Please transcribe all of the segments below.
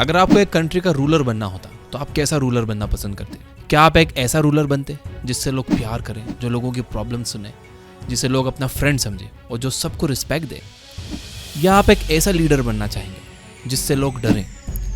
अगर आपको एक कंट्री का रूलर बनना होता तो आप कैसा रूलर बनना पसंद करते? क्या आप एक ऐसा रूलर बनते जिससे लोग प्यार करें, जो लोगों की प्रॉब्लम सुने, जिसे लोग अपना फ्रेंड समझे और जो सबको रिस्पेक्ट दे? या आप एक ऐसा लीडर बनना चाहेंगे जिससे लोग डरें,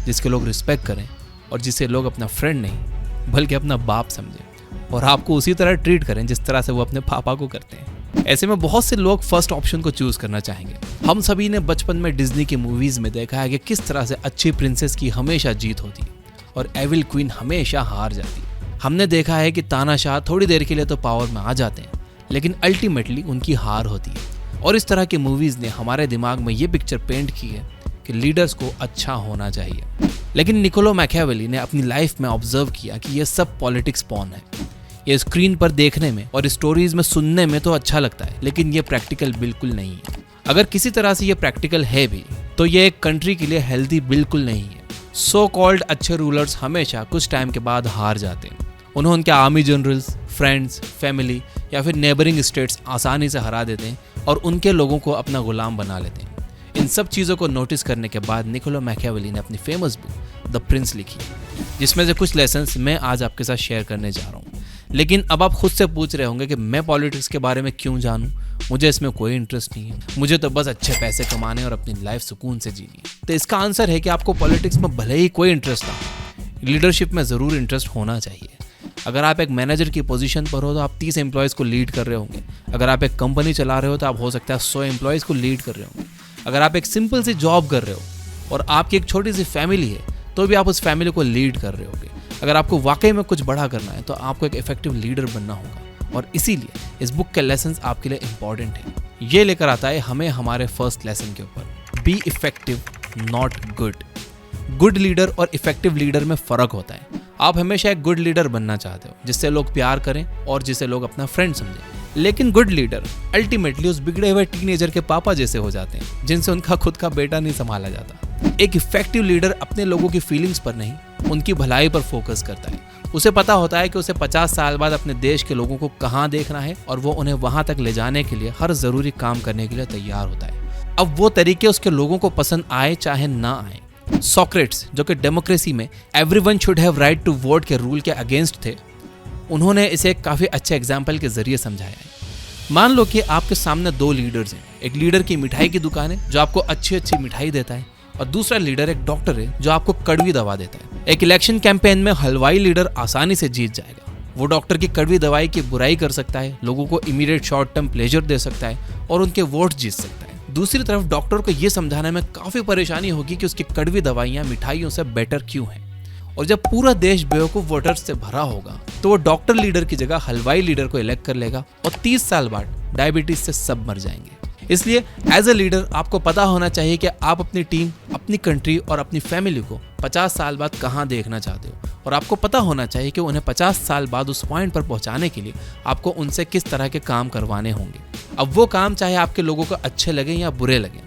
जिसके लोग रिस्पेक्ट करें और जिसे लोग अपना फ्रेंड नहीं बल्कि अपना बाप समझें और आपको उसी तरह ट्रीट करें जिस तरह से वो अपने पापा को करते हैं? ऐसे में बहुत से लोग फर्स्ट ऑप्शन को चूज करना चाहेंगे। हम सभी ने बचपन में डिज्नी की मूवीज में देखा है कि किस तरह से अच्छी प्रिंसेस की हमेशा जीत होती है और एविल क्वीन हमेशा हार जाती है। हमने देखा है कि तानाशाह थोड़ी देर के लिए तो पावर में आ जाते हैं लेकिन अल्टीमेटली उनकी हार होती है। और इस तरह की मूवीज ने हमारे दिमाग में ये पिक्चर पेंट की है कि लीडर्स को अच्छा होना चाहिए। लेकिन निकोलो मैकियावेली ने अपनी लाइफ में ऑब्जर्व किया कि ये सब पॉलिटिक्स पॉन है। ये स्क्रीन पर देखने में और स्टोरीज में सुनने में तो अच्छा लगता है लेकिन ये प्रैक्टिकल बिल्कुल नहीं है। अगर किसी तरह से ये प्रैक्टिकल है भी तो ये एक कंट्री के लिए हेल्दी बिल्कुल नहीं है। सो कॉल्ड अच्छे रूलर्स हमेशा कुछ टाइम के बाद हार जाते हैं। उन्हें उनके आर्मी जनरल्स, फ्रेंड्स, फैमिली या फिर नेबरिंग स्टेट्स आसानी से हरा देते हैं और उनके लोगों को अपना गुलाम बना लेते हैं। इन सब चीज़ों को नोटिस करने के बाद निकोलो मैकियावेली ने अपनी फेमस बुक द प्रिंस लिखी, जिसमें से कुछ लेसन्स मैं आज आपके साथ शेयर करने जा रहा हूँ। लेकिन अब आप खुद से पूछ रहे होंगे कि मैं पॉलिटिक्स के बारे में क्यों जानूं? मुझे इसमें कोई इंटरेस्ट नहीं है, मुझे तो बस अच्छे पैसे कमाने और अपनी लाइफ सुकून से जीनी है। तो इसका आंसर है कि आपको पॉलिटिक्स में भले ही कोई इंटरेस्ट ना हो, लीडरशिप में ज़रूर इंटरेस्ट होना चाहिए। अगर आप एक मैनेजर की पोजीशन पर हो तो आप 30 एम्प्लॉयज़ को लीड कर रहे होंगे। अगर आप एक कंपनी चला रहे हो तो आप हो सकता है 100 एम्प्लॉयज़ को लीड कर रहे होंगे। अगर आप एक सिंपल सी जॉब कर रहे हो और आपकी एक छोटी सी फैमिली है तो भी आप उस फैमिली को लीड कर रहे होंगे। अगर आपको वाकई में कुछ बड़ा करना है तो आपको एक इफेक्टिव लीडर बनना होगा और इसीलिए इस बुक के लेसन्स आपके लिए इंपॉर्टेंट है। ये लेकर आता है हमें हमारे फर्स्ट लेसन के ऊपर, be effective not good. Good leader और इफेक्टिव लीडर में फर्क होता है। आप हमेशा एक गुड लीडर बनना चाहते हो जिससे लोग प्यार करें और जिसे लोग अपना फ्रेंड समझें। लेकिन गुड लीडर अल्टीमेटली उस बिगड़े हुए टीनेजर के पापा जैसे हो जाते हैं जिनसे उनका खुद का बेटा नहीं संभाला जाता। एक इफेक्टिव लीडर अपने लोगों की फीलिंग्स पर नहीं, उनकी भलाई पर फोकस करता है। उसे पता होता है कि उसे 50 साल बाद अपने देश के लोगों को कहाँ देखना है और वो उन्हें वहां तक ले जाने के लिए हर जरूरी काम करने के लिए तैयार होता है। अब वो तरीके उसके लोगों को पसंद आए चाहे ना आए। सोक्रेट्स, जो कि डेमोक्रेसी में everyone should have right to vote के रूल के अगेंस्ट थे, उन्होंने इसे एक काफी अच्छे एग्जाम्पल के जरिए समझाया है। मान लो कि आपके सामने 2 लीडर्स हैं। एक लीडर की मिठाई की दुकान है जो आपको अच्छी अच्छी मिठाई देता है और दूसरा लीडर एक डॉक्टर है जो आपको कड़वी दवा देता है। एक इलेक्शन कैंपेन में हलवाई लीडर आसानी से जीत जाएगा। वो डॉक्टर की कड़वी दवाई की बुराई कर सकता है, लोगों को इमीडिएट शॉर्ट टर्म प्लेजर दे सकता है और उनके वोट जीत सकता है। दूसरी तरफ डॉक्टर को ये समझाने में काफी परेशानी होगी कि उसकी कड़वी दवाइयां मिठाइयों से बेटर क्यों हैं। और जब पूरा देश बेवकूफ वोटर्स से भरा होगा तो वो डॉक्टर लीडर की जगह हलवाई लीडर को इलेक्ट कर लेगा और 30 साल बाद डायबिटीज से सब मर जाएंगे। इसलिए एज ए लीडर आपको पता होना चाहिए कि आप अपनी टीम, अपनी कंट्री और अपनी फैमिली को 50 साल बाद कहाँ देखना चाहते हो और आपको पता होना चाहिए कि उन्हें 50 साल बाद उस पॉइंट पर पहुंचाने के लिए आपको उनसे किस तरह के काम करवाने होंगे। अब वो काम चाहे आपके लोगों को अच्छे लगे या बुरे लगे,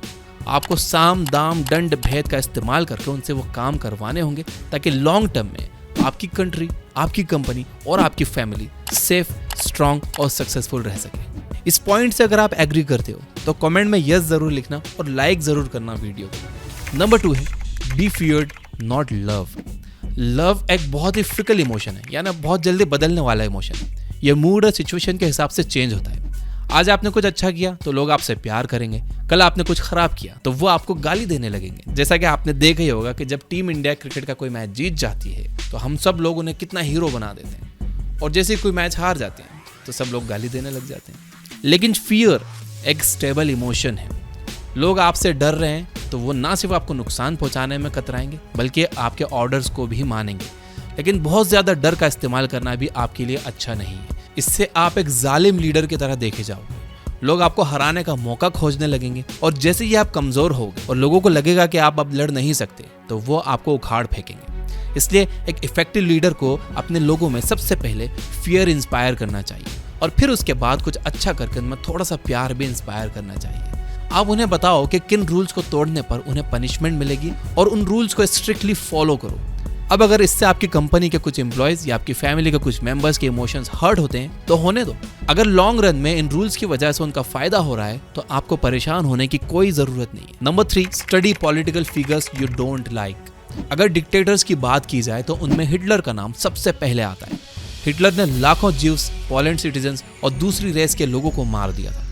आपको साम दाम दंड भेद का इस्तेमाल करके उनसे वो काम करवाने होंगे ताकि लॉन्ग टर्म में आपकी कंट्री, आपकी कंपनी और आपकी फैमिली सेफ, स्ट्रांग और सक्सेसफुल रह सके। इस पॉइंट से अगर आप एग्री करते हो तो कमेंट में यस जरूर लिखना और लाइक जरूर करना वीडियो को। नंबर 2 है be feared not love. Love एक बहुत ही फिकल इमोशन है, यानी बहुत जल्दी बदलने वाला इमोशन है। यह मूड और सिचुएशन के हिसाब से चेंज होता है। आज आपने कुछ अच्छा किया तो लोग आपसे प्यार करेंगे, कल आपने कुछ खराब किया तो वो आपको गाली देने लगेंगे। जैसा कि आपने देखा ही होगा कि जब टीम इंडिया क्रिकेट का कोई मैच जीत जाती है तो हम सब लोग उन्हें कितना हीरो बना देते हैं और जैसे कोई मैच हार जाते हैं तो सब लोग गाली देने लग जाते हैं। लेकिन फियर एक स्टेबल इमोशन है। लोग आपसे डर रहे हैं तो वो ना सिर्फ आपको नुकसान पहुंचाने में कतराएंगे बल्कि आपके ऑर्डर्स को भी मानेंगे। लेकिन बहुत ज्यादा डर का इस्तेमाल करना भी आपके लिए अच्छा नहीं है। इससे आप एक जालिम लीडर की तरह देखे जाओगे। लोग आपको हराने का मौका खोजने लगेंगे और जैसे ही आप कमजोर होगे और लोगों को लगेगा कि आप अब लड़ नहीं सकते तो वो आपको उखाड़ फेंकेंगे। इसलिए एक इफेक्टिव लीडर को अपने लोगों में सबसे पहले फियर इंस्पायर करना चाहिए और फिर उसके बाद कुछ अच्छा करके उनमें थोड़ा सा प्यार भी इंस्पायर करना चाहिए। आप उन्हें बताओ कि किन रूल्स को तोड़ने पर उन्हें पनिशमेंट मिलेगी और उन रूल्स को स्ट्रिक्टली फॉलो करो। अब अगर इससे आपकी कंपनी के कुछ एम्प्लॉयज या आपकी फैमिली के कुछ मेंबर्स के इमोशंस हर्ट होते हैं तो होने दो। अगर लॉन्ग रन में इन रूल्स की वजह से उनका फायदा हो रहा है तो आपको परेशान होने की कोई जरूरत नहीं है। Number 3, study political figures you don't like. अगर डिक्टेटर्स की बात की जाए तो उनमें हिटलर का नाम सबसे पहले आता है। हिटलर ने लाखों ज्यूस, पोलैंड सिटीजन्स और दूसरी रेस के लोगों को मार दिया था।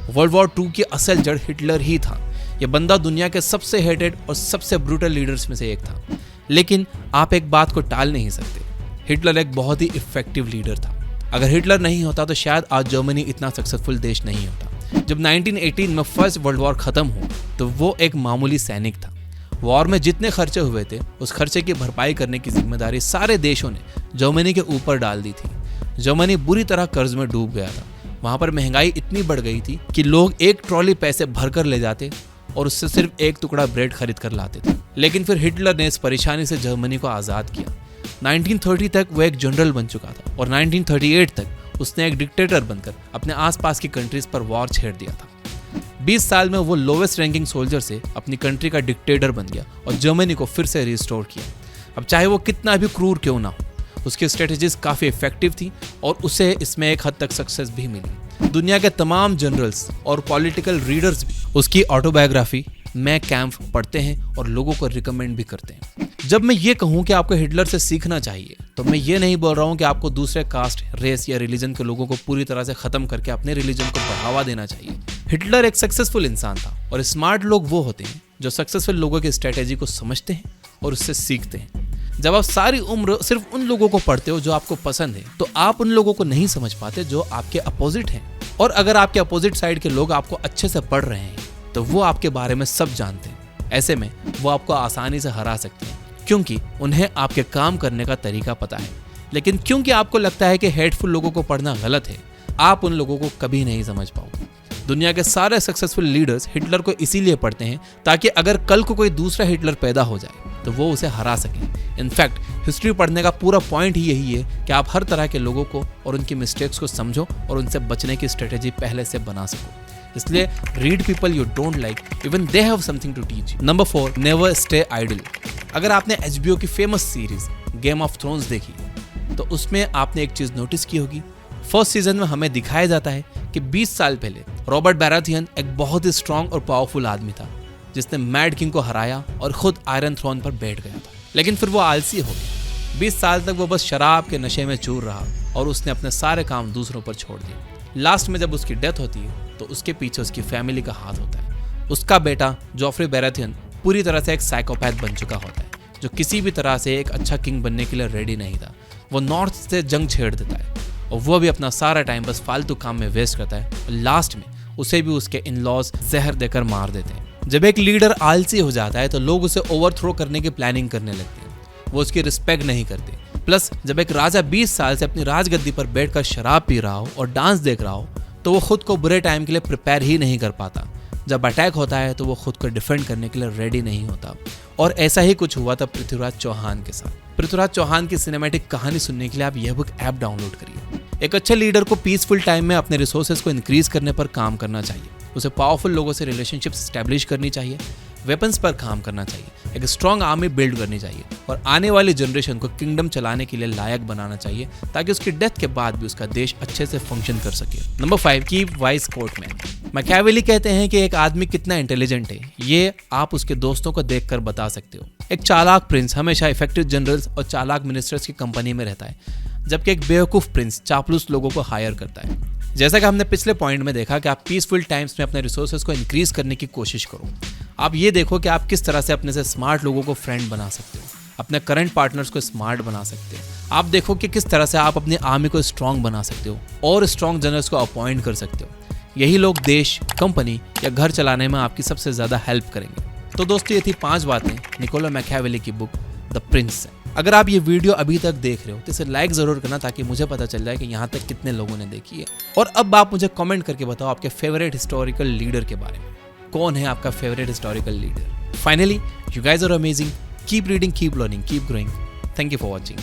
वर्ल्ड वॉर 2 की असल जड़ हिटलर ही था। यह बंदा दुनिया के सबसे हेटेड और सबसे ब्रूटल लीडर्स में से एक था। लेकिन आप एक बात को टाल नहीं सकते, हिटलर एक बहुत ही इफेक्टिव लीडर था। अगर हिटलर नहीं होता तो शायद आज जर्मनी इतना सक्सेसफुल देश नहीं होता। जब 1918 में फर्स्ट वर्ल्ड वॉर खत्म हुआ तो वो एक मामूली सैनिक था। वॉर में जितने खर्चे हुए थे उस खर्चे की भरपाई करने की जिम्मेदारी सारे देशों ने जर्मनी के ऊपर डाल दी थी। जर्मनी बुरी तरह कर्ज में डूब गया था। वहां पर महंगाई इतनी बढ़ गई थी कि लोग एक ट्रॉली पैसे भरकर ले जाते और उससे सिर्फ एक टुकड़ा ब्रेड खरीद कर लाते थे। लेकिन फिर हिटलर ने इस परेशानी से जर्मनी को आज़ाद किया। 1930 तक वो एक जनरल बन चुका था और 1938 तक उसने एक डिक्टेटर बनकर अपने आसपास की कंट्रीज पर वॉर छेड़ दिया था। 20 साल में वो लोवेस्ट रैंकिंग सोल्जर से अपनी कंट्री का डिक्टेटर बन गया और जर्मनी को फिर से रिस्टोर किया। अब चाहे वो कितना भी क्रूर क्यों ना हो, उसकी स्ट्रेटेजीज काफ़ी इफेक्टिव थी और उसे इसमें एक हद तक सक्सेस भी मिली। दुनिया के तमाम जनरल्स और पॉलिटिकल रीडर्स भी उसकी ऑटोबायोग्राफी मैं कैंप पढ़ते हैं और लोगों को रिकमेंड भी करते हैं। जब मैं ये कहूँ कि आपको हिटलर से सीखना चाहिए तो मैं ये नहीं बोल रहा हूँ कि आपको दूसरे कास्ट, रेस या रिलीजन के लोगों को पूरी तरह से खत्म करके अपने रिलीजन को बढ़ावा देना चाहिए। हिटलर एक सक्सेसफुल इंसान था और स्मार्ट लोग वो होते हैं जो सक्सेसफुल लोगों की स्ट्रेटेजी को समझते हैं और उससे सीखते हैं। जब आप सारी उम्र सिर्फ उन लोगों को पढ़ते हो जो आपको पसंद है तो आप उन लोगों को नहीं समझ पाते जो आपके अपोजिट हैं। और अगर आपके अपोजिट साइड के लोग आपको अच्छे से पढ़ रहे हैं तो वो आपके बारे में सब जानते हैं। ऐसे में वो आपको आसानी से हरा सकते हैं क्योंकि उन्हें आपके काम करने का तरीका पता है। लेकिन क्योंकि आपको लगता है कि हेटफुल लोगों को पढ़ना गलत है, आप उन लोगों को कभी नहीं समझ पाओगे। दुनिया के सारे सक्सेसफुल लीडर्स हिटलर को इसीलिए पढ़ते हैं ताकि अगर कल को कोई दूसरा हिटलर पैदा हो जाए तो वो उसे हरा सके। इनफैक्ट हिस्ट्री पढ़ने का पूरा पॉइंट ही यही है कि आप हर तरह के लोगों को और उनकी मिस्टेक्स को समझो और उनसे बचने की स्ट्रेटेजी पहले से बना सको। इसलिए read people you don't like, even they have something to teach. Number 4, never stay idle. अगर आपने HBO की famous series Game of Thrones देखी तो उसमें आपने एक चीज नोटिस की होगी। फर्स्ट सीजन में हमें दिखाया जाता है कि 20 साल पहले रॉबर्ट बैराथियन एक बहुत ही स्ट्रॉन्ग और पावरफुल आदमी था जिसने मैड किंग को हराया और खुद आयरन थ्रोन पर बैठ गया था। लेकिन फिर वो आलसी हो गया। 20 साल तक वो बस शराब के नशे में चूर रहा और उसने अपने सारे काम दूसरों पर छोड़ दिए। लास्ट में जब उसकी डेथ होती है तो उसके पीछे उसकी फैमिली का हाथ होता है। उसका बेटा जॉफ्रे बैराथियन पूरी तरह से एक साइकोपैथ बन चुका होता है जो किसी भी तरह से एक अच्छा किंग बनने के लिए रेडी नहीं था। वो नॉर्थ से जंग छेड़ देता है और वो भी अपना सारा टाइम बस फालतू काम में वेस्ट करता है और लास्ट में उसे भी उसके इन-लॉज जहर देकर मार देते हैं। जब एक लीडर आलसी हो जाता है तो लोग उसे ओवरथ्रो करने की प्लानिंग करने लगते हैं। वो उसकी रिस्पेक्ट नहीं करते। प्लस जब एक राजा 20 साल से अपनी राजगद्दी पर बैठकर शराब पी रहा हो और डांस देख रहा हो तो वो खुद को बुरे टाइम के लिए प्रिपेयर ही नहीं कर पाता। जब अटैक होता है तो वो खुद को डिफेंड करने के लिए रेडी नहीं होता। और ऐसा ही कुछ हुआ था पृथ्वीराज चौहान के साथ। पृथ्वीराज चौहान की सिनेमैटिक कहानी सुनने के लिए आप यह बुक ऐप डाउनलोड करिए। एक अच्छे लीडर को पीसफुल टाइम में अपने रिसोर्सेज को इंक्रीज करने पर काम करना चाहिए। उसे पावरफुल लोगों से रिलेशनशिप्स एस्टैब्लिश करनी चाहिए, वेपन्स पर काम करना चाहिए, एक स्ट्रॉन्ग आर्मी बिल्ड करनी चाहिए और आने वाली जनरेशन को किंगडम चलाने के लिए लायक बनाना चाहिए ताकि उसकी डेथ के बाद भी उसका देश अच्छे से फंक्शन कर सके। Number 5, keep wise courtman. Machiavelli कहते हैं कि एक आदमी कितना इंटेलिजेंट है ये आप उसके दोस्तों को देखकर बता सकते हो। एक चालाक प्रिंस हमेशा इफेक्टिव जनरल्स और चालाक मिनिस्टर्स की कंपनी में रहता है, जबकि एक बेवकूफ प्रिंस चापलूस लोगों को हायर करता है। जैसा कि हमने पिछले पॉइंट में देखा कि आप पीसफुल टाइम्स में अपने रिसोर्सेज को इंक्रीज करने की कोशिश करो। आप ये देखो कि आप किस तरह से अपने से स्मार्ट लोगों को फ्रेंड बना सकते हो, अपने करंट पार्टनर्स को स्मार्ट बना सकते हो। आप देखो कि किस तरह से आप अपनी आर्मी को स्ट्रांग बना सकते हो और स्ट्रांग जनरल्स को अपॉइंट कर सकते हो। यही लोग देश, कंपनी या घर चलाने में आपकी सबसे ज्यादा हेल्प करेंगे। तो दोस्तों ये थी 5 बातें निकोलो मैकियावेली की बुक द प्रिंस से। अगर आप ये वीडियो अभी तक देख रहे हो तो इसे लाइक जरूर करना ताकि मुझे पता चल जाए कि यहाँ तक कितने लोगों ने देखी है। और अब आप मुझे कमेंट करके बताओ आपके फेवरेट हिस्टोरिकल लीडर के बारे में। कौन है आपका favourite historical leader? Finally, you guys are amazing. Keep reading, keep learning, keep growing. Thank you for watching.